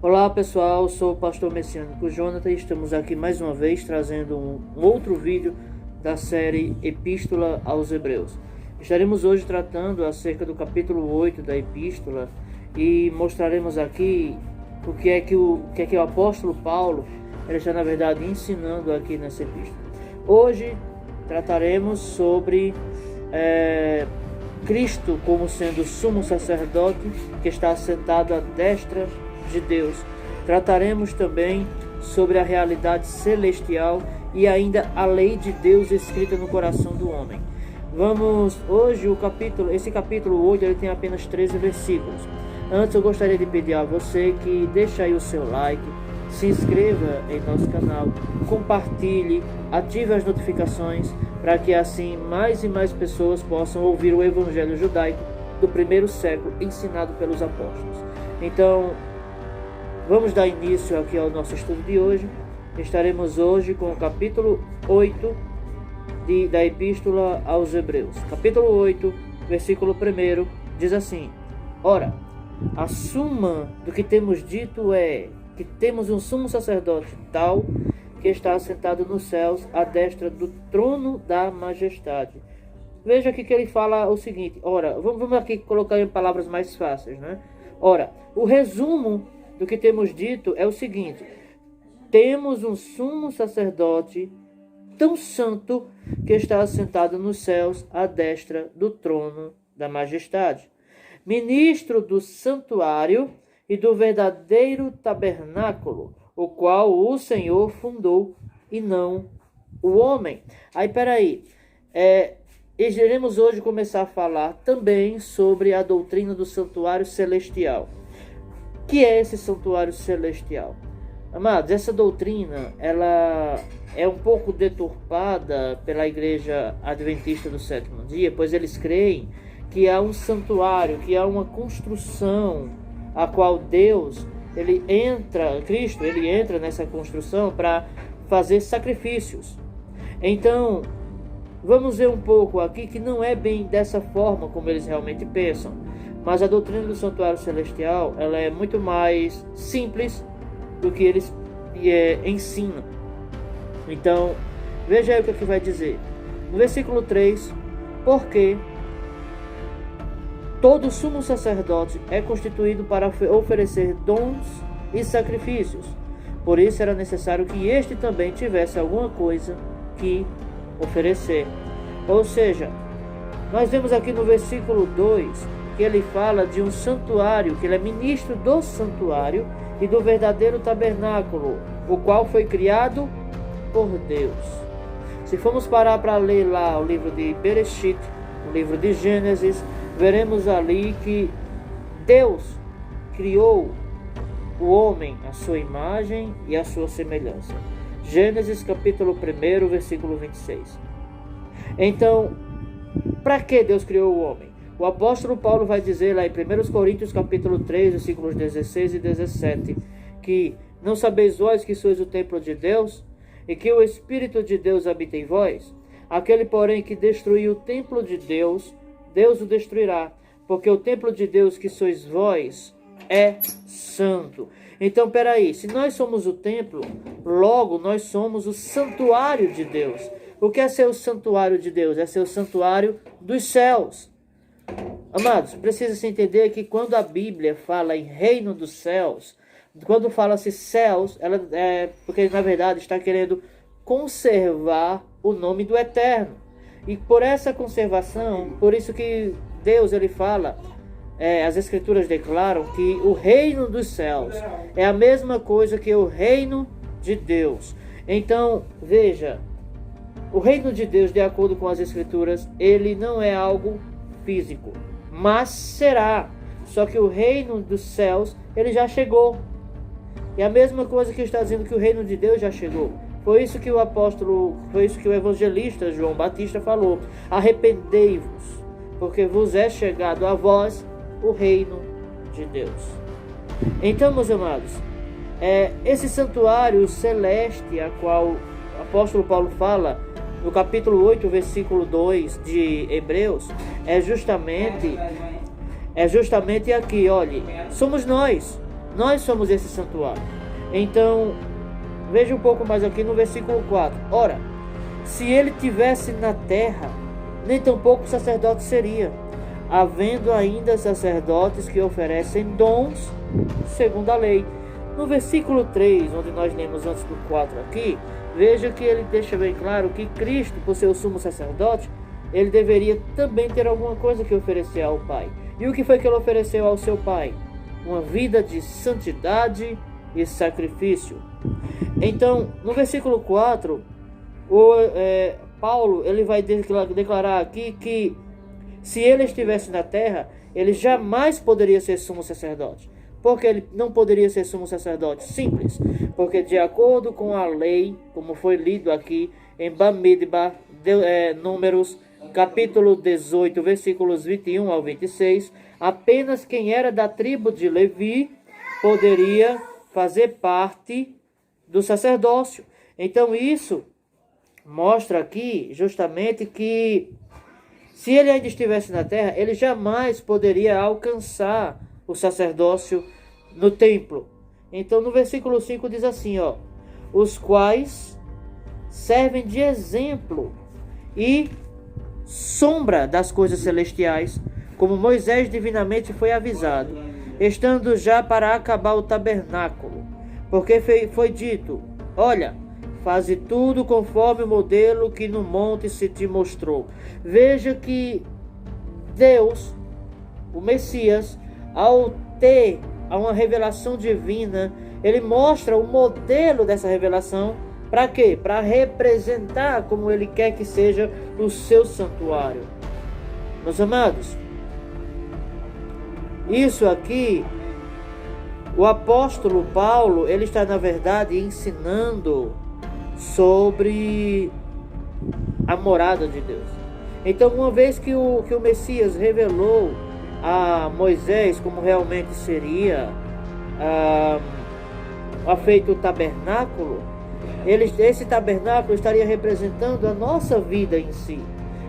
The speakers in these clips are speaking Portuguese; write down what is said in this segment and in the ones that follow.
Olá pessoal, sou o pastor messiânico Jonathan e estamos aqui mais uma vez trazendo um outro vídeo da série Epístola aos Hebreus. Estaremos hoje tratando acerca do capítulo 8 da Epístola e mostraremos aqui o que é que o apóstolo Paulo ele está na verdade ensinando aqui nessa epístola. Hoje trataremos sobre Cristo como sendo sumo sacerdote que está assentado à destra de Deus. Trataremos também sobre a realidade celestial e ainda a lei de Deus escrita no coração do homem. Vamos hoje esse capítulo 8 ele tem apenas 13 versículos. Antes eu gostaria de pedir a você que deixe aí o seu like, se inscreva em nosso canal, compartilhe, ative as notificações para que assim mais e mais pessoas possam ouvir o evangelho judaico do primeiro século ensinado pelos apóstolos. Então, vamos dar início aqui ao nosso estudo de hoje. Estaremos hoje com o capítulo 8 da Epístola aos Hebreus. Capítulo 8, versículo 1, diz assim: Ora, a suma do que temos dito é que temos um sumo sacerdote tal que está assentado nos céus à destra do trono da majestade. Veja aqui que ele fala o seguinte. Ora, vamos aqui colocar em palavras mais fáceis, né? Ora, o resumo do que temos dito é o seguinte: temos um sumo sacerdote tão santo que está assentado nos céus à destra do trono da majestade, ministro do santuário e do verdadeiro tabernáculo, o qual o Senhor fundou e não o homem. Aí, peraí, iremos hoje começar a falar também sobre a doutrina do santuário celestial. O que é esse santuário celestial? Amados, essa doutrina ela é um pouco deturpada pela igreja adventista do sétimo dia, pois eles creem que há um santuário, que há uma construção a qual Cristo entra nessa construção para fazer sacrifícios. Então, vamos ver um pouco aqui que não é bem dessa forma como eles realmente pensam, mas a doutrina do santuário celestial ela é muito mais simples do que eles ensinam. Então, veja aí o que vai dizer. No versículo 3, porque todo sumo sacerdote é constituído para oferecer dons e sacrifícios. Por isso era necessário que este também tivesse alguma coisa que oferecer. Ou seja, nós vemos aqui no versículo 2 que ele fala de um santuário, que ele é ministro do santuário e do verdadeiro tabernáculo, o qual foi criado por Deus. Se formos parar para ler lá o livro de Bereshit, o livro de Gênesis, veremos ali que Deus criou o homem à sua imagem e à sua semelhança. Gênesis capítulo 1, versículo 26. Então, para que Deus criou o homem? O apóstolo Paulo vai dizer lá em 1 Coríntios capítulo 3, versículos 16 e 17, que não sabeis vós que sois o templo de Deus e que o Espírito de Deus habita em vós? Aquele, porém, que destruiu o templo de Deus, Deus o destruirá, porque o templo de Deus que sois vós é santo. Então, peraí, se nós somos o templo, logo nós somos o santuário de Deus. O que é ser o santuário de Deus? É ser o santuário dos céus. Amados, precisa-se entender que quando a Bíblia fala em reino dos céus, quando fala-se céus, ela porque na verdade está querendo conservar o nome do Eterno. E por essa conservação, por isso que Deus ele fala, as Escrituras declaram que o reino dos céus é a mesma coisa que o reino de Deus. Então, veja, o reino de Deus, de acordo com as Escrituras, ele não é algo físico, mas será. Só que o reino dos céus, ele já chegou. E a mesma coisa que está dizendo que o reino de Deus já chegou. Foi isso que o evangelista João Batista falou: arrependei-vos, porque vos é chegado a vós o reino de Deus. Então, meus amados, esse santuário celeste a qual o apóstolo Paulo fala no capítulo 8, versículo 2 de Hebreus, é justamente aqui, olhe, somos nós Nós somos esse santuário. Então, veja um pouco mais aqui no versículo 4. Ora, se ele tivesse na terra, nem tampouco sacerdote seria, havendo ainda sacerdotes que oferecem dons segundo a lei. No versículo 3, onde nós lemos antes do 4 aqui, veja que ele deixa bem claro que Cristo, por ser o sumo sacerdote, ele deveria também ter alguma coisa que oferecer ao Pai. E o que foi que ele ofereceu ao seu Pai? Uma vida de santidade e sacrifício. Então, no versículo 4, Paulo ele vai declarar aqui que se ele estivesse na terra, ele jamais poderia ser sumo sacerdote. Por que ele não poderia ser sumo sacerdote? Simples, porque de acordo com a lei, como foi lido aqui em Bamidbar, Números, capítulo 18, versículos 21 ao 26, apenas quem era da tribo de Levi poderia fazer parte do sacerdócio. Então isso mostra aqui justamente que se ele ainda estivesse na terra, ele jamais poderia alcançar o sacerdócio no templo. Então no versículo 5 diz assim, os quais servem de exemplo e sombra das coisas celestiais, como Moisés divinamente foi avisado, estando já para acabar o tabernáculo, porque foi dito, olha, faze tudo conforme o modelo que no monte se te mostrou. Veja que Deus, o Messias, ao ter uma revelação divina, ele mostra o modelo dessa revelação. Para quê? Para representar como ele quer que seja o seu santuário. Meus amados, isso aqui, o apóstolo Paulo, ele está na verdade ensinando sobre a morada de Deus. Então, uma vez que o Messias revelou a Moisés como realmente seria feito o tabernáculo, esse tabernáculo estaria representando a nossa vida em si.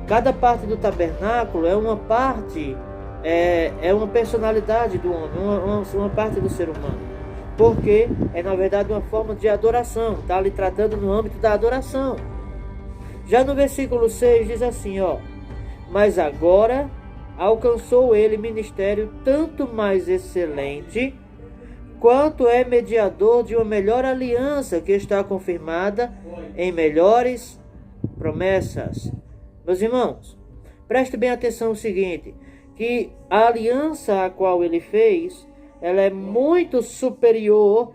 Cada parte do tabernáculo é uma parte, é uma personalidade do homem, uma parte do ser humano. Porque é na verdade uma forma de adoração, está ali tratando no âmbito da adoração. Já no versículo 6 diz assim, mas agora alcançou ele ministério tanto mais excelente, quanto é mediador de uma melhor aliança que está confirmada em melhores promessas. Meus irmãos, preste bem atenção no seguinte, que a aliança a qual ele fez, ela é muito superior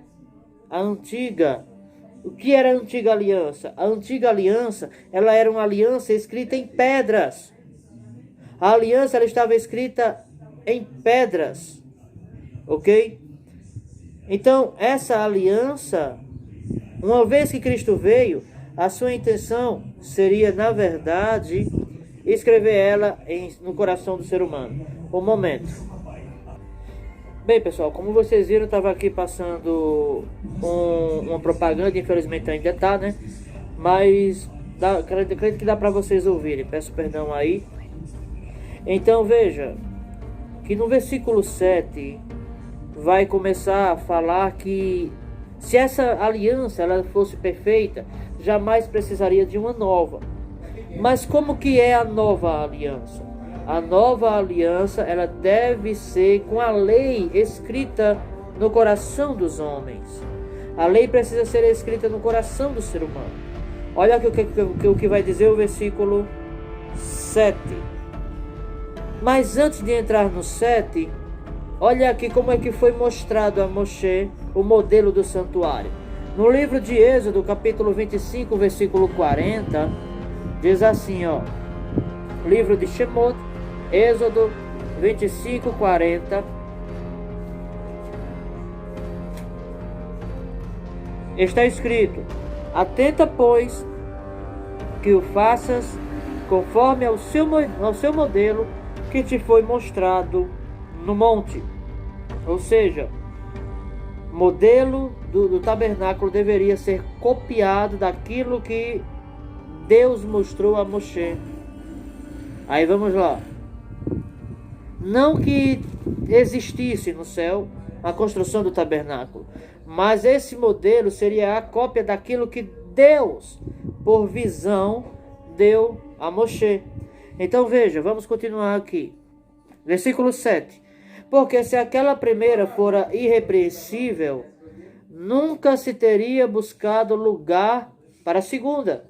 à antiga. O que era a antiga aliança? A antiga aliança, ela era uma aliança escrita em pedras. A aliança ela estava escrita em pedras, ok? Então, essa aliança, uma vez que Cristo veio, a sua intenção seria, na verdade, escrever ela no coração do ser humano. Um momento. Bem, pessoal, como vocês viram, eu estava aqui passando uma propaganda, infelizmente ainda está, né? Mas acredito que dá para vocês ouvirem, peço perdão aí. Então veja, que no versículo 7 vai começar a falar que se essa aliança ela fosse perfeita, jamais precisaria de uma nova. Mas como que é a nova aliança? A nova aliança ela deve ser com a lei escrita no coração dos homens. A lei precisa ser escrita no coração do ser humano. Olha o que vai dizer o versículo 7. Mas antes de entrar no 7, olha aqui como é que foi mostrado a Moshe o modelo do santuário. No livro de Êxodo, capítulo 25, versículo 40, diz assim, livro de Shemot, Êxodo 25, 40. Está escrito, atenta, pois, que o faças conforme ao seu modelo que te foi mostrado no monte. Ou seja, modelo do tabernáculo deveria ser copiado daquilo que Deus mostrou a Moshe. Aí vamos lá. Não que existisse no céu a construção do tabernáculo. Mas esse modelo seria a cópia daquilo que Deus, por visão, deu a Moshe. Então veja, vamos continuar aqui. Versículo 7. Porque se aquela primeira fora irrepreensível, nunca se teria buscado lugar para a segunda.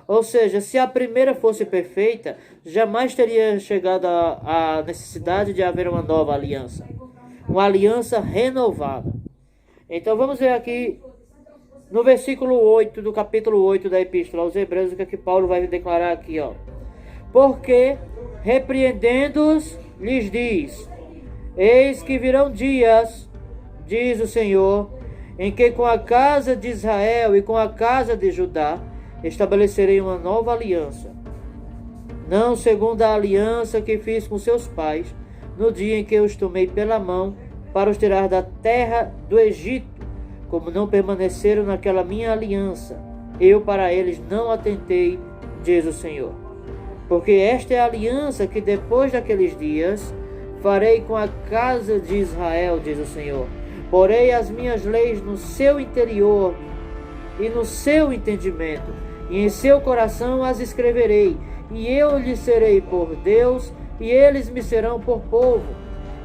Ou seja, se a primeira fosse perfeita, jamais teria chegado a necessidade de haver uma nova aliança. Uma aliança renovada. Então vamos ver aqui no versículo 8 do capítulo 8 da Epístola aos Hebreus, o que é que Paulo vai declarar aqui, ó. Porque, repreendendo-os, lhes diz: eis que virão dias, diz o Senhor, em que com a casa de Israel e com a casa de Judá estabelecerei uma nova aliança, não segundo a aliança que fiz com seus pais, no dia em que eu os tomei pela mão para os tirar da terra do Egito, como não permaneceram naquela minha aliança, eu para eles não atentei, diz o Senhor. Porque esta é a aliança que depois daqueles dias farei com a casa de Israel, diz o Senhor. Porei as minhas leis no seu interior e no seu entendimento, e em seu coração as escreverei, e eu lhes serei por Deus, e eles me serão por povo.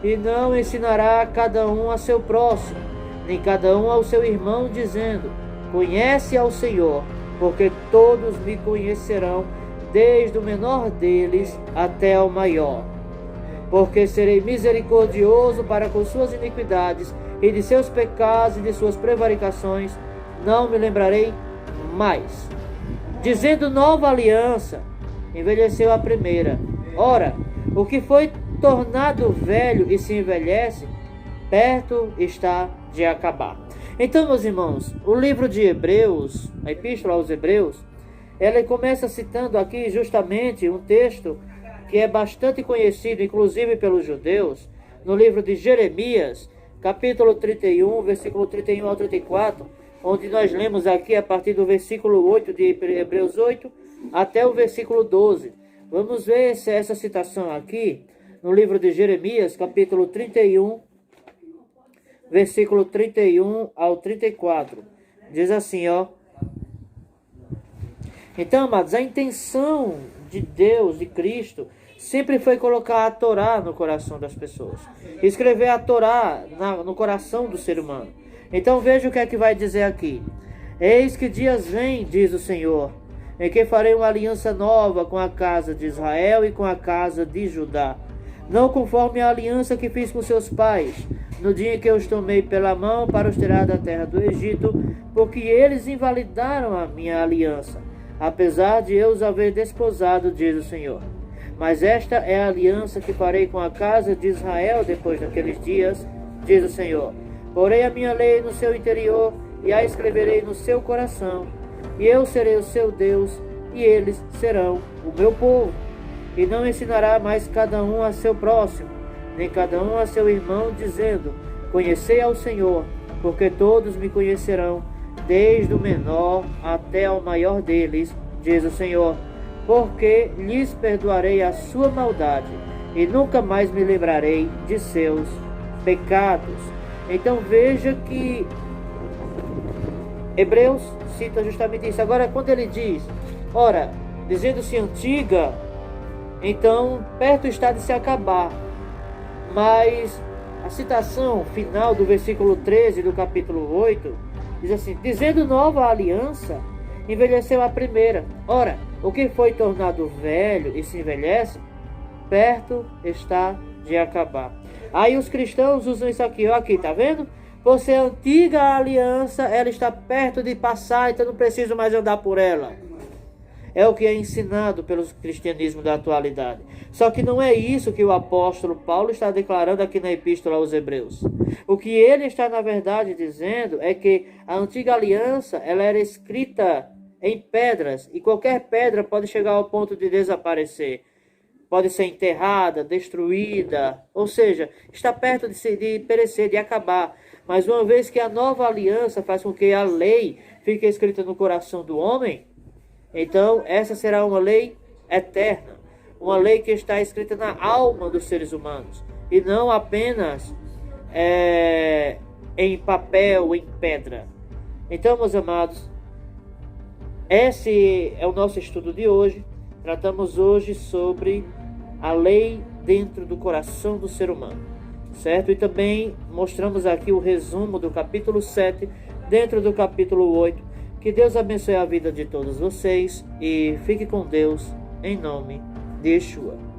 E não ensinará cada um a seu próximo, nem cada um ao seu irmão, dizendo: conhece ao Senhor, porque todos me conhecerão, desde o menor deles até o maior. Porque serei misericordioso para com suas iniquidades, e de seus pecados e de suas prevaricações não me lembrarei mais. Dizendo nova aliança, envelheceu a primeira. Ora, o que foi tornado velho e se envelhece, perto está de acabar. Então, meus irmãos, o livro de Hebreus, a Epístola aos Hebreus, ela começa citando aqui justamente um texto que é bastante conhecido, inclusive pelos judeus, no livro de Jeremias, capítulo 31, versículo 31 ao 34, onde nós lemos aqui a partir do versículo 8 de Hebreus 8 até o versículo 12. Vamos ver essa citação aqui no livro de Jeremias, capítulo 31, versículo 31 ao 34. Diz assim, ó. Então, amados, a intenção de Deus, de Cristo, sempre foi colocar a Torá no coração das pessoas. Escrever a Torá no coração do ser humano. Então veja o que é que vai dizer aqui. Eis que dias vêm, diz o Senhor, em que farei uma aliança nova com a casa de Israel e com a casa de Judá. Não conforme a aliança que fiz com seus pais, no dia em que eu os tomei pela mão para os tirar da terra do Egito, porque eles invalidaram a minha aliança, apesar de eu os haver desposado, diz o Senhor. Mas esta é a aliança que farei com a casa de Israel depois daqueles dias, diz o Senhor. Porei a minha lei no seu interior e a escreverei no seu coração. E eu serei o seu Deus e eles serão o meu povo. E não ensinará mais cada um a seu próximo, nem cada um a seu irmão, dizendo: conhecei ao Senhor, porque todos me conhecerão, desde o menor até o maior deles, diz o Senhor. Porque lhes perdoarei a sua maldade, e nunca mais me lembrarei de seus pecados. Então veja que Hebreus cita justamente isso. Agora, quando ele diz, ora, dizendo-se antiga, então perto está de se acabar. Mas a citação final do versículo 13 do capítulo 8 diz assim: dizendo nova aliança, envelheceu a primeira. Ora, o que foi tornado velho e se envelhece, perto está de acabar. Aí os cristãos usam isso aqui, ó, aqui, tá vendo? Por ser antiga a aliança, ela está perto de passar, então não preciso mais andar por ela. É o que é ensinado pelo cristianismo da atualidade. Só que não é isso que o apóstolo Paulo está declarando aqui na Epístola aos Hebreus. O que ele está, na verdade, dizendo é que a antiga aliança, ela era escrita em pedras, e qualquer pedra pode chegar ao ponto de desaparecer. Pode ser enterrada, destruída, ou seja, está perto de perecer, de acabar. Mas uma vez que a nova aliança faz com que a lei fique escrita no coração do homem, então essa será uma lei eterna, uma lei que está escrita na alma dos seres humanos, e não apenas em papel, em pedra. Então, meus amados, esse é o nosso estudo de hoje. Tratamos hoje sobre a lei dentro do coração do ser humano, certo? E também mostramos aqui o resumo do capítulo 7 dentro do capítulo 8. Que Deus abençoe a vida de todos vocês e fique com Deus em nome de Yeshua.